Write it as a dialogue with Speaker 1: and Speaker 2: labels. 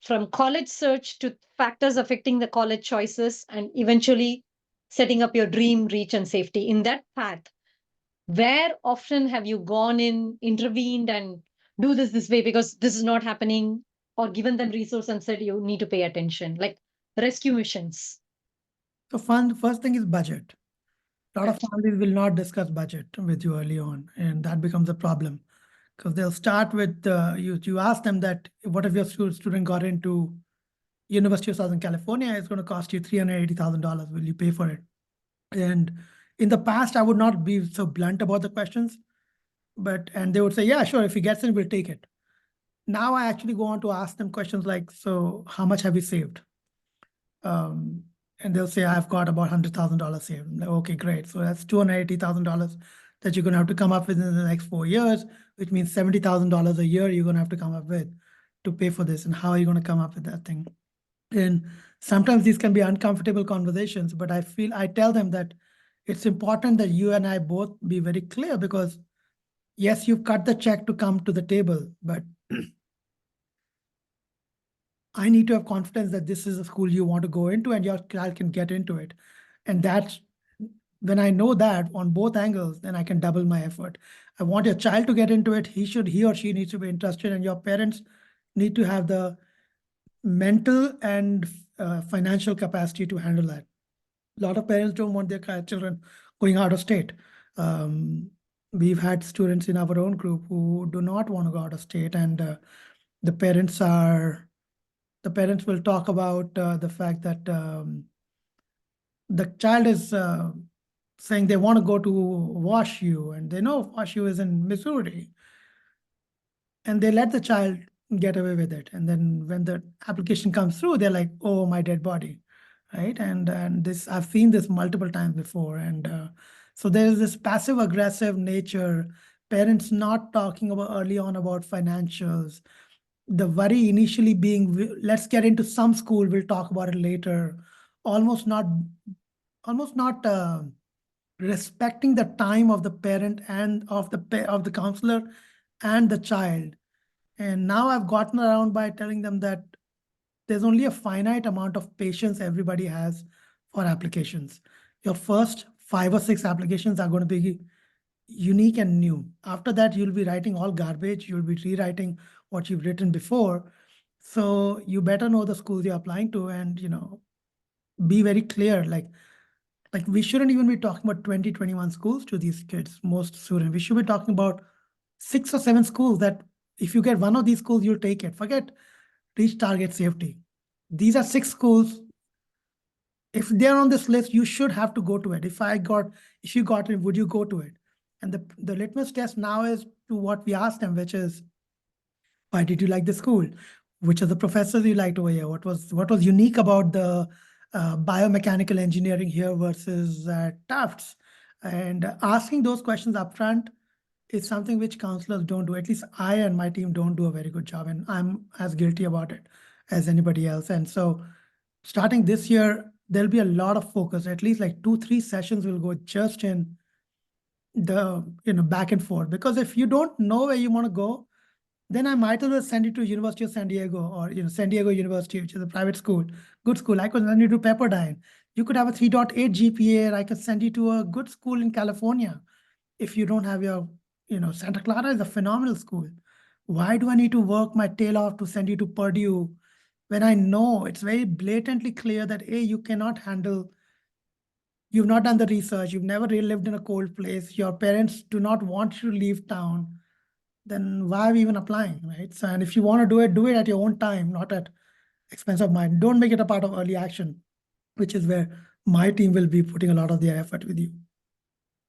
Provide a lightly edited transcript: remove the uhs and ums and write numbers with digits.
Speaker 1: from college search to factors affecting the college choices and eventually setting up your dream reach and safety in that path, where often have you gone in, intervened, and do this way because this is not happening, or given them resource and said you need to pay attention, like rescue missions?
Speaker 2: So first thing is budget. A lot of
Speaker 1: Correct.
Speaker 2: families will not discuss budget with you early on, and that becomes a problem because they'll start with you ask them that what if your student got into University of Southern California, it's going to cost you $380,000. Will you pay for it? And in the past, I would not be so blunt about the questions, and they would say, yeah, sure, if he gets in, we'll take it. Now I actually go on to ask them questions like, so how much have you saved? And they'll say, I've got about $100,000 saved. I'm like, okay, great. So that's $280,000 that you're going to have to come up with in the next 4 years, which means $70,000 a year you're going to have to come up with to pay for this. And how are you going to come up with that thing? And sometimes these can be uncomfortable conversations, but I tell them that it's important that you and I both be very clear because yes, you've cut the check to come to the table, but I need to have confidence that this is a school you want to go into and your child can get into it. And that's when I know that on both angles, then I can double my effort. I want your child to get into it. He or she needs to be interested, and your parents need to have the mental and financial capacity to handle that. A lot of parents don't want their children going out of state. We've had students in our own group who do not want to go out of state, and the parents will talk about the fact that the child is saying they want to go to WashU, and they know WashU is in Missouri, and they let the child get away with it. And then when the application comes through, they're like, "Oh, my dead body," right? And this I've seen this multiple times before, and so there is this passive aggressive nature. Parents not talking about early on about financials. The worry initially being, let's get into some school, we'll talk about it later. Almost not respecting the time of the parent and of the counselor and the child. And now I've gotten around by telling them that there's only a finite amount of patience everybody has for applications. Your first 5 or 6 applications are going to be unique and new. After that, you'll be writing all garbage. You'll be rewriting what you've written before. So you better know the schools you're applying to, and be very clear. Like we shouldn't even be talking about 20, 21 schools to these kids, most students. We should be talking about 6 or 7 schools that if you get one of these schools, you'll take it. Forget reach target safety. These are 6 schools. If they're on this list, you should have to go to it. If you got it, would you go to it? And the litmus test now is to what we asked them, which is, why did you like the school? Which are the professors you liked over here? What was unique about the biomechanical engineering here versus Tufts? And asking those questions upfront is something which counselors don't do. At least I and my team don't do a very good job, and I'm as guilty about it as anybody else. And so starting this year, there'll be a lot of focus. At least like 2-3 sessions will go just in the back and forth, because if you don't know where you want to go, then I might as well send you to University of San Diego, or San Diego University, which is a private school, good school. I could send you to Pepperdine. You could have a 3.8 GPA, and I could send you to a good school in California. If you don't have your, Santa Clara is a phenomenal school. Why do I need to work my tail off to send you to Purdue when I know it's very blatantly clear that you cannot handle. You've not done the research. You've never really lived in a cold place. Your parents do not want you to leave town. Then why are we even applying, right? So, and if you want to do it at your own time, not at expense of mine. Don't make it a part of early action, which is where my team will be putting a lot of their effort with you.